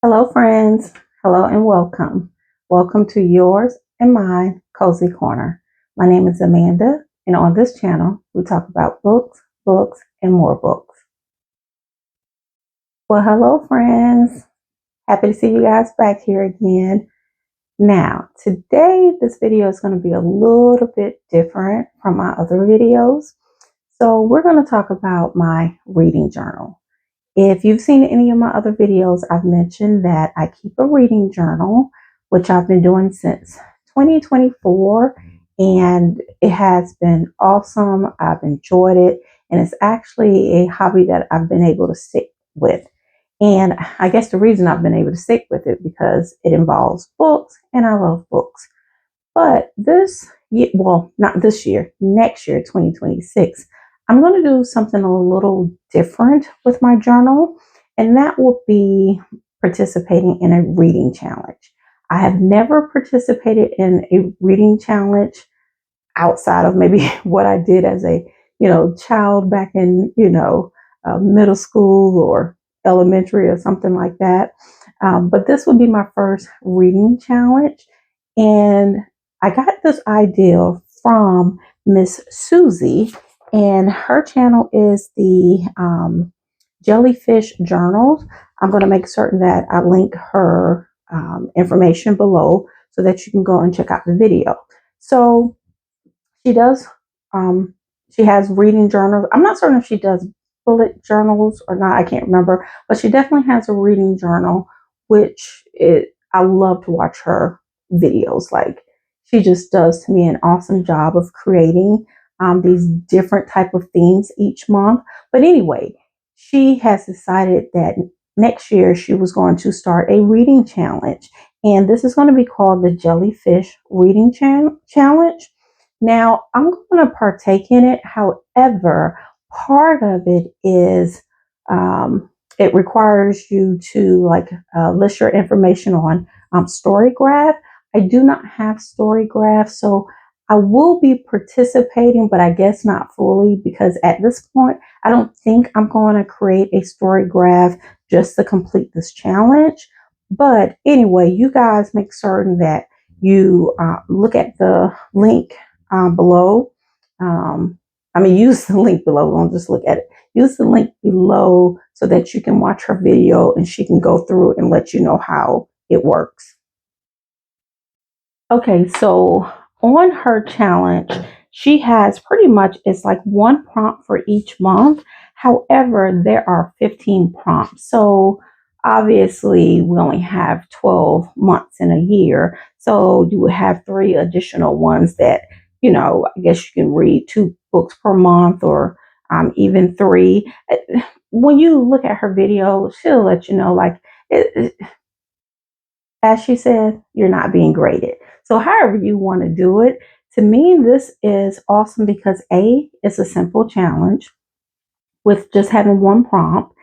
Hello, friends. Hello and welcome. Welcome to yours and mine Cozy Corner. My name is Amanda, and on this channel, we talk about books, and more books. Well, hello, friends. Happy to see you guys back here again. Now, today, this video is going to be a little bit different from my other videos. So, we're going to talk about my reading journal. If you've seen any of my other videos, I've mentioned that I keep a reading journal, which I've been doing since 2024, and it has been awesome. I've enjoyed it, and it's actually a hobby that I've been able to stick with. And I guess the reason I've been able to stick with it because it involves books, and I love books. But this year, well, not this year, next year, 2026, I'm going to do something a little different with my journal, and that will be participating in a reading challenge. I have never participated in a reading challenge outside of maybe what I did as a, child back in, middle school or elementary or something like that. But this would be my first reading challenge. And I got this idea from Miss Susie, and her channel is the Jellyfish Journals. I'm going to make certain that I link her information below so that you can go and check out the video. So she does, she has reading journals. I'm not certain if she does bullet journals or not. I can't remember, but she definitely has a reading journal, I love to watch her videos. Like, she just does to me an awesome job of creating these different type of themes each month. But anyway, she has decided that next year she was going to start a reading challenge, and this is going to be called the Jellyfish Reading Challenge. Now, I'm going to partake in it. However, part of it is it requires you to list your information on StoryGraph. I do not have StoryGraph, so I will be participating, but I guess not fully, because at this point, I don't think I'm going to create a StoryGraph just to complete this challenge. But anyway, you guys make certain that you look at the link below. Use the link below. Don't just look at it. Use the link below so that you can watch her video and she can go through it and let you know how it works. Okay, so on her challenge, she has pretty much, it's like one prompt for each month. However, there are 15 prompts. So obviously we only have 12 months in a year. So you would have 3 additional ones that, I guess you can read 2 books per month, or even 3. When you look at her video, she'll let you know, as she said, you're not being graded. So however you want to do it, to me, this is awesome because A, it's a simple challenge with just having one prompt.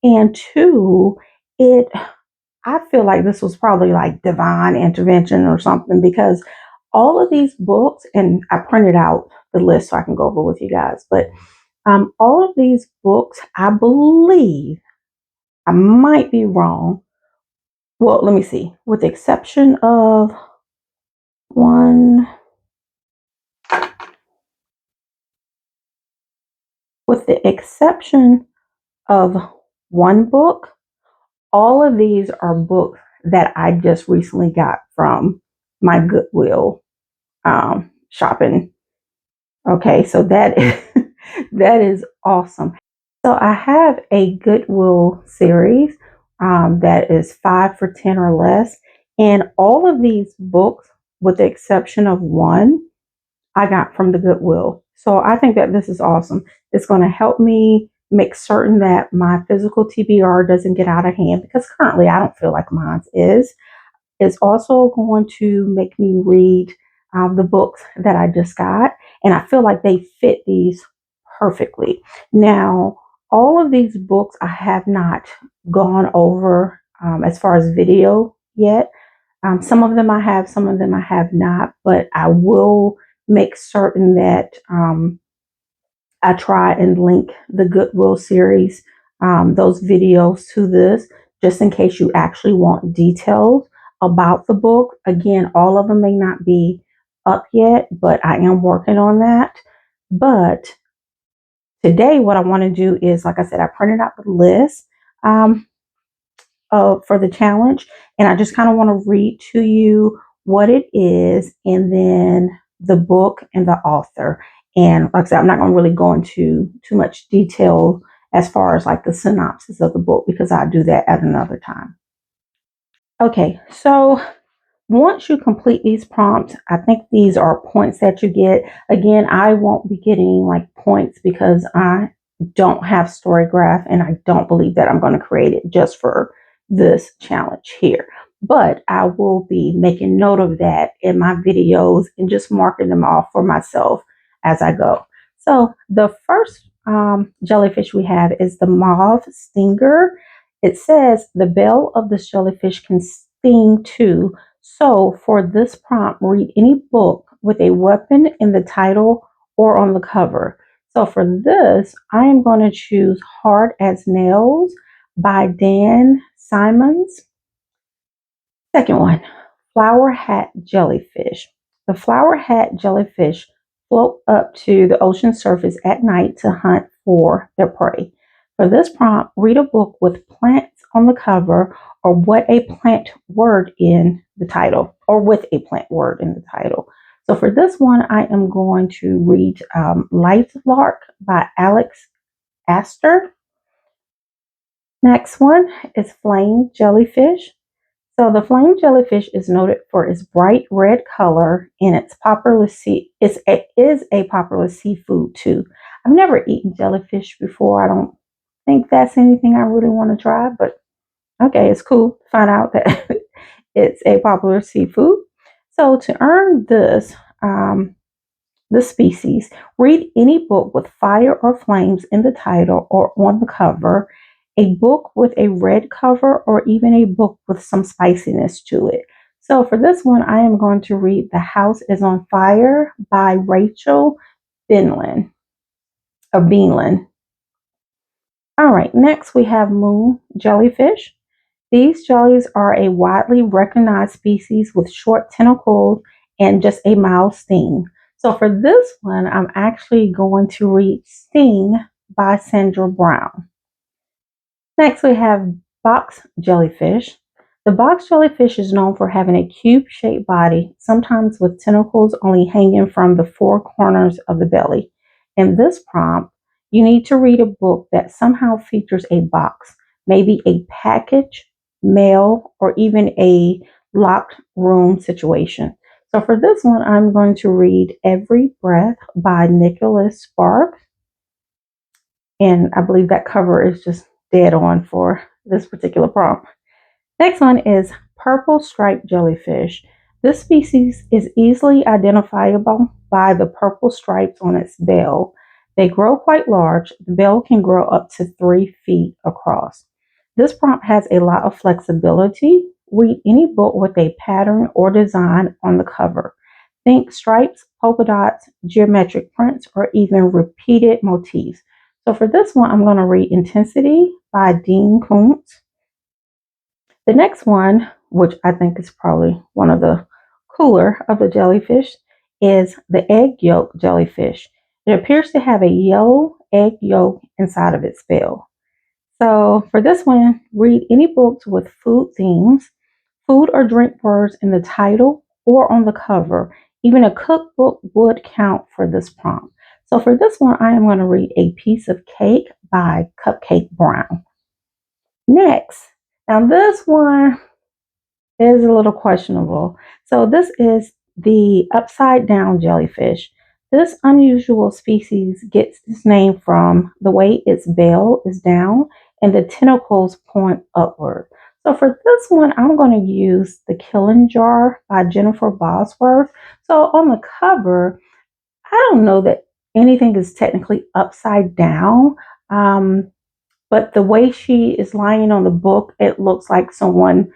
And 2, I feel like this was probably like divine intervention or something, because all of these books, and I printed out the list so I can go over with you guys, but all of these books, I believe, I might be wrong. Well, let me see. With the exception of one, with the exception of one book, all of these are books that I just recently got from my Goodwill shopping. Okay, so that is that is awesome. So I have a Goodwill series that is 5 for 10 or less, and all of these books, with the exception of one, I got from the Goodwill. So I think that this is awesome. It's going to help me make certain that my physical TBR doesn't get out of hand, because currently I don't feel like mine is. It's also going to make me read the books that I just got, and I feel like they fit these perfectly. Now, all of these books I have not gone over as far as video yet. Some of them I have, some of them I have not, but I will make certain that I try and link the Goodwill series, those videos, to this, just in case you actually want details about the book. Again, all of them may not be up yet, but I am working on that. But today, what I want to do is, like I said, I printed out the list um, for the challenge, and I just kind of want to read to you what it is, and then the book and the author. And like I said, I'm not going to really go into too much detail as far as like the synopsis of the book because I'll do that at another time. Okay, so once you complete these prompts, I think these are points that you get. Again, I won't be getting like points because I don't have StoryGraph and I don't believe that I'm going to create it just for this challenge here. But I will be making note of that in my videos and just marking them off for myself as I go. So the first jellyfish we have is the mauve stinger. It says the bell of this jellyfish can sting too. So for this prompt, read any book with a weapon in the title or on the cover. So for this, I am going to choose Hard as Nails by Dan Simons. Second one, Flower Hat Jellyfish. The flower hat jellyfish float up to the ocean surface at night to hunt for their prey. For this prompt, read a book with plants on the cover or what a plant word in the title, or with a plant word in the title. So for this one, I am going to read Lifelark by Alex Astor. Next one is Flame Jellyfish. So the flame jellyfish is noted for its bright red color and its popular is a popular seafood too. I've never eaten jellyfish before. I don't think that's anything I really want to try, but okay, it's cool to find out that it's a popular seafood. So to earn this species, read any book with fire or flames in the title or on the cover, a book with a red cover, or even a book with some spiciness to it. So for this one, I am going to read The House is on Fire by Rachel Beanland. All right, next we have moon jellyfish. These jellies are a widely recognized species with short tentacles and just a mild sting. So for this one, I'm actually going to read Sting by Sandra Brown. Next, we have box jellyfish. The box jellyfish is known for having a cube-shaped body, sometimes with tentacles only hanging from the four corners of the belly. In this prompt, you need to read a book that somehow features a box, maybe a package, mail, or even a locked room situation. So for this one, I'm going to read Every Breath by Nicholas Sparks. And I believe that cover is just dead on for this particular prompt. Next one is purple striped jellyfish. This species is easily identifiable by the purple stripes on its bill. They grow quite large. The bill can grow up to 3 feet across. This prompt has a lot of flexibility. Read any book with a pattern or design on the cover. Think stripes, polka dots, geometric prints, or even repeated motifs. So for this one, I'm going to read Intensity by Dean Koontz. The next one, which I think is probably one of the cooler of the jellyfish, is the egg yolk jellyfish. It appears to have a yellow egg yolk inside of its bill. So for this one, read any books with food themes, food or drink words in the title or on the cover. Even a cookbook would count for this prompt. So for this one, I am going to read A Piece of Cake by Cupcake Brown. Next, now this one is a little questionable. So this is the upside down jellyfish. This unusual species gets its name from the way its bill is down and the tentacles point upward. So for this one, I'm going to use The Killing Jar by Jennifer Bosworth. So on the cover, I don't know that anything is technically upside down, but the way she is lying on the book, it looks like someone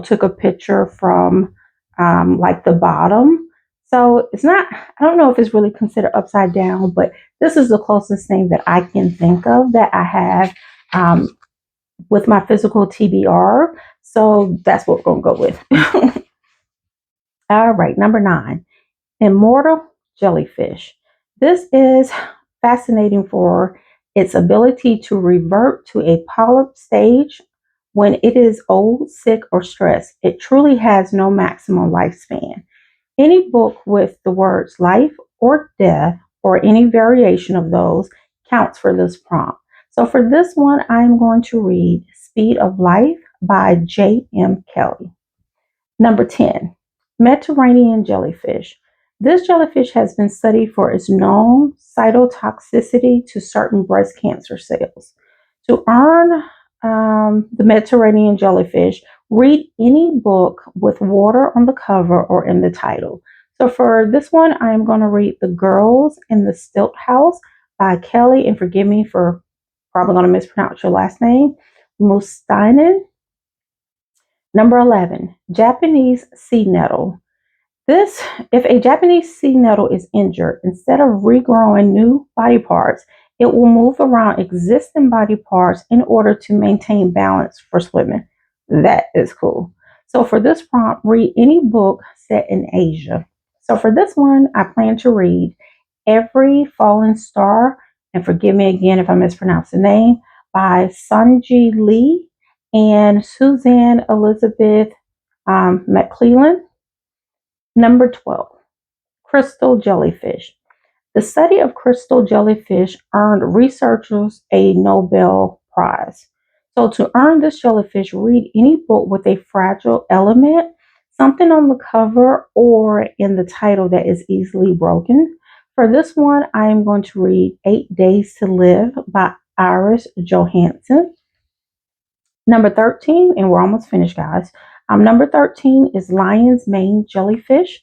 took a picture from like the bottom. So it's not, I don't know if it's really considered upside down, but this is the closest thing that I can think of that I have with my physical TBR. So that's what we're going to go with. All right, number 9, Immortal Jellyfish. This is fascinating for its ability to revert to a polyp stage when it is old, sick, or stressed. It truly has no maximum lifespan. Any book with the words life or death or any variation of those counts for this prompt. So for this one, I'm going to read Speed of Life by J.M. Kelly. Number 10, Mediterranean jellyfish. This jellyfish has been studied for its known cytotoxicity to certain breast cancer cells. To earn the Mediterranean jellyfish, read any book with water on the cover or in the title. So for this one, I am going to read The Girls in the Stilt House by Kelly, and forgive me for probably going to mispronounce your last name, Mustainen. Number 11, Japanese sea nettle. This, if a Japanese sea nettle is injured, instead of regrowing new body parts, it will move around existing body parts in order to maintain balance for swimming. That is cool. So for this prompt, read any book set in Asia. So for this one, I plan to read Every Fallen Star, and forgive me again if I mispronounce the name, by Sunji Lee and Suzanne Elizabeth McClellan. Number 12, crystal jellyfish. The study of crystal jellyfish earned researchers a Nobel Prize. So to earn this jellyfish, read any book with a fragile element, something on the cover or in the title that is easily broken. For this one, I am going to read 8 Days to Live by Iris Johansen. Number 13, and we're almost finished, guys. Number 13 is lion's mane jellyfish.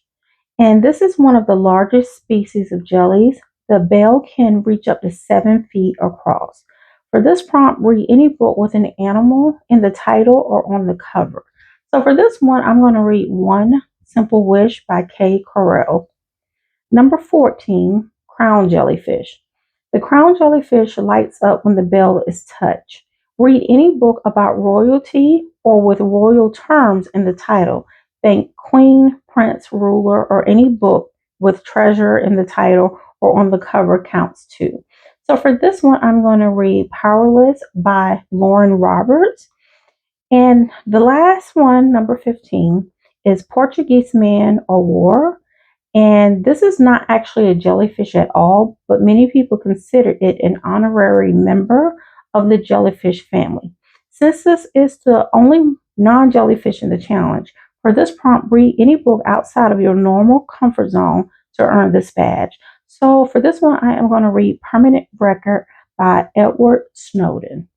And this is one of the largest species of jellies. The bell can reach up to 7 feet across. For this prompt, read any book with an animal in the title or on the cover. So for this one, I'm going to read One Simple Wish by Kay Correll. Number 14, crown jellyfish. The crown jellyfish lights up when the bell is touched. Read any book about royalty or with royal terms in the title. Think queen, prince, ruler, or any book with treasure in the title or on the cover counts too. So for this one, I'm going to read Powerless by Lauren Roberts. And the last one, number 15, is Portuguese Man o' War. And this is not actually a jellyfish at all, but many people consider it an honorary member of the jellyfish family. Since this is the only non-jellyfish in the challenge, for this prompt, read any book outside of your normal comfort zone to earn this badge. So for this one, I am going to read Permanent Record by Edward Snowden.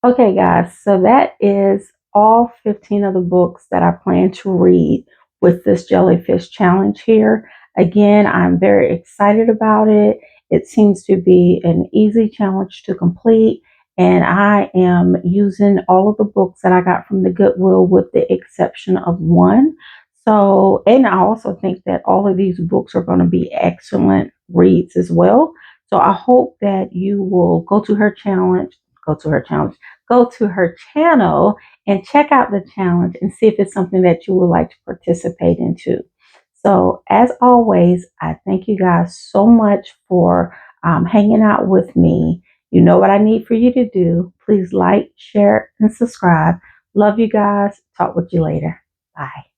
Okay, guys, so that is all 15 of the books that I plan to read with this jellyfish challenge here. Again, I'm very excited about it. It seems to be an easy challenge to complete, and I am using all of the books that I got from the Goodwill with the exception of one. So, and I also think that all of these books are going to be excellent reads as well. So I hope that you will go to her challenge, go to her channel and check out the challenge and see if it's something that you would like to participate into. So as always, I thank you guys so much for hanging out with me. You know what I need for you to do. Please like, share, and subscribe. Love you guys. Talk with you later. Bye.